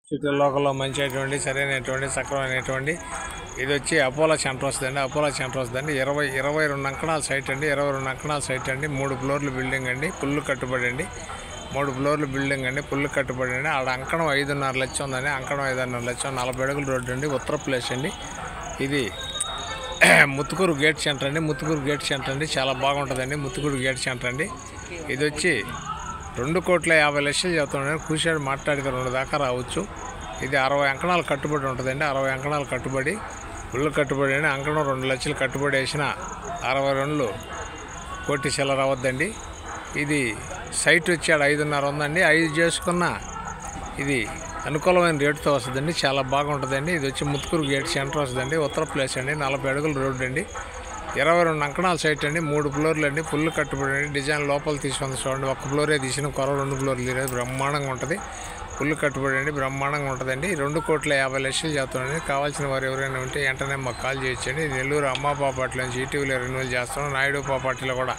City లోకల్లో మంచిటువంటి సరైనటువంటి సక్రమైనటువంటి ఇది వచ్చి అపోలో సెంటర్ వస్తుందండి. అపోలో సెంటర్ వస్తుందండి. 22 అంకణాల సైట్ అండి. 22 అంకణాల సైట్ అండి. 3 ఫ్లోర్ల బిల్డింగ్ అండి. ఫుల్ కట్టుబడి అండి. 3 ఫ్లోర్ల బిల్డింగ్ అండి. ఫుల్ కట్టుబడి అండి. ఆడ అంకణం 5.5 లక్షలు ఉందండి. అంకణం 5.5 లక్షలు, 40 అడుగుల రోడ్డు అండి. ఉత్తర ప్లేస్ అండి. ఇది ముత్తుకూరు గేట్ సెంటర్ అండి. ముత్తుకూరు గేట్ సెంటర్ అండి. చాలా బాగుంటుందండి ముత్తుకూరు గేట్ సెంటర్ అండి. ఇది వచ్చి 2,50,00,000 చెబుతున్నాను. కూర్చొని మాట్లాడితే 2 దాకా రావచ్చు. ఇది 60 అంకణాలు కట్టుబడి ఉంటుందండి. 60 అంకణాలు కట్టుబడి ఫుల్ కట్టుబడి అండి. అంకణం 2 లక్షలు కట్టుబడి వేసిన 62 కోటి చిల్లర అవద్దండి. ఇది సైట్ వచ్చి ఆడ 5.5 ఉందండి. 5 చేసుకున్న ఇది అనుకూలమైన రేటుతో వస్తుందండి. చాలా బాగుంటుందండి. ఇది వచ్చి ముత్తుకూరు గేట్ సెంటర్ వస్తుందండి. ఉత్తర ప్లేస్ అండి. 40 అడుగుల రోడ్డు అండి. 22 అంకణాల సైట్ అండి. 3 ఫ్లోర్లు అండి. ఫుల్ కట్టుబడి అండి. డిజైన్ లోపల తీసుకుంది చూడండి. 1 ఫ్లోరే తీసిన కొర 2 ఫ్లోర్లు తీరేది బ్రహ్మాండంగా ఉంటుంది. ఫుల్ కట్టుబడి అండి. బ్రహ్మాండంగా ఉంటుందండి. 2,50,00,000 చెబుతున్నాండి. కావాల్సిన వారు ఎవరైనా ఉంటే వెంటనే మాకు కాల్ చేయొచ్చండి. నెల్లూరు అమ్మా ప్రాపర్టీ నుంచి ఈటీవీలో రెన్యూవల్ చేస్తున్నాం. నాయుడు ప్రాపర్టీలో కూడా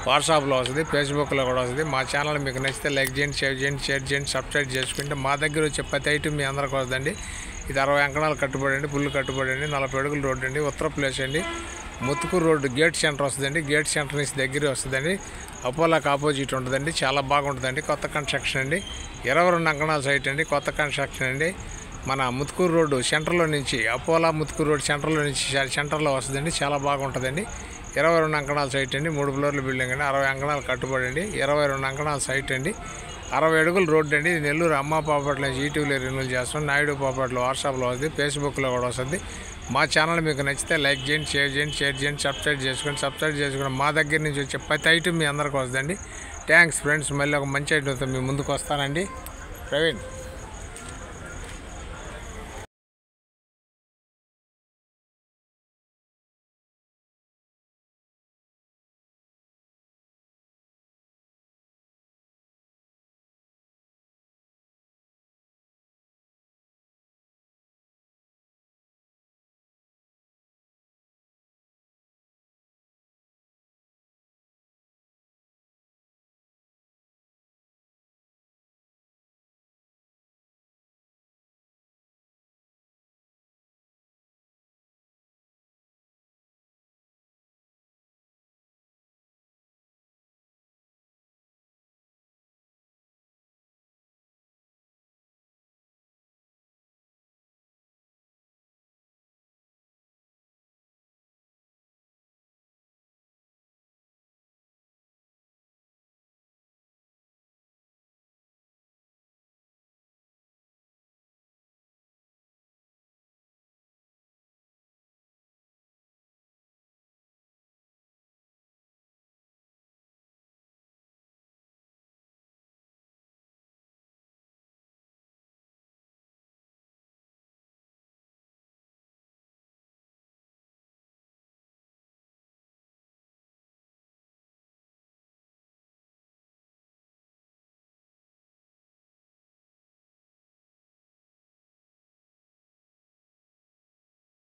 వాట్సాప్లో వస్తుంది, ఫేస్బుక్లో కూడా వస్తుంది. మా ఛానల్ మీకు నచ్చితే లైక్ చేయండి, షేర్ చేయండి, సబ్స్క్రైబ్ చేసుకుంటే మా దగ్గర వచ్చే ప్రతి ఐటమ్ మీ అందరికి వస్తుందండి. ఇది 60 అంకణాలు కట్టుబడి అండి. ఫుల్ కట్టుబడి అండి. 40 అడుగుల రోడ్డు అండి. ఉత్తర ప్లేస్ అండి. ముత్తుకూరు రోడ్డు గేట్ సెంటర్ వస్తుందండి. గేట్ సెంటర్ నుంచి దగ్గరే వస్తుందండి. అపోలోకి ఆపోజిట్ ఉంటుందండి. చాలా బాగుంటుందండి. కొత్త కన్స్ట్రక్షన్ అండి. 22 అంకణాల సైట్ అండి. కొత్త కన్స్ట్రక్షన్ అండి. మన ముత్తుకూరు రోడ్డు సెంటర్లో నుంచి అపోలో ముత్తుకూరు రోడ్డు సెంటర్లో నుంచి సెంటర్లో వస్తుందండి. చాలా బాగుంటుందండి. 22 అంకణాల సైట్ అండి. 3 ఫ్లోర్ల బిల్డింగ్ అండి. 60 అంకణాలు కట్టుబడి అండి. 22 అంకణాల సైట్ అండి. 60 అడుగుల రోడ్డు అండి. ఇది నెల్లూరు అమ్మా ప్రాపర్టీ నుంచి ఈటీవీలో రెన్యూవల్ చేస్తాం. నాయుడు ప్రాపర్టీలో వాట్సాప్లో వస్తుంది, ఫేస్బుక్లో కూడా వస్తుంది. మా ఛానల్ మీకు నచ్చితే లైక్ చేయండి, షేర్ చేయండి, సబ్స్క్రైబ్ చేసుకుని మా దగ్గర నుంచి వచ్చే ప్రతి ఐటమ్ మీ అందరికి వస్తుందండి. Thanks friends. మళ్ళీ ఒక మంచి ఐటమ్తో మీ ముందుకు వస్తానండి. ప్రవీణ్.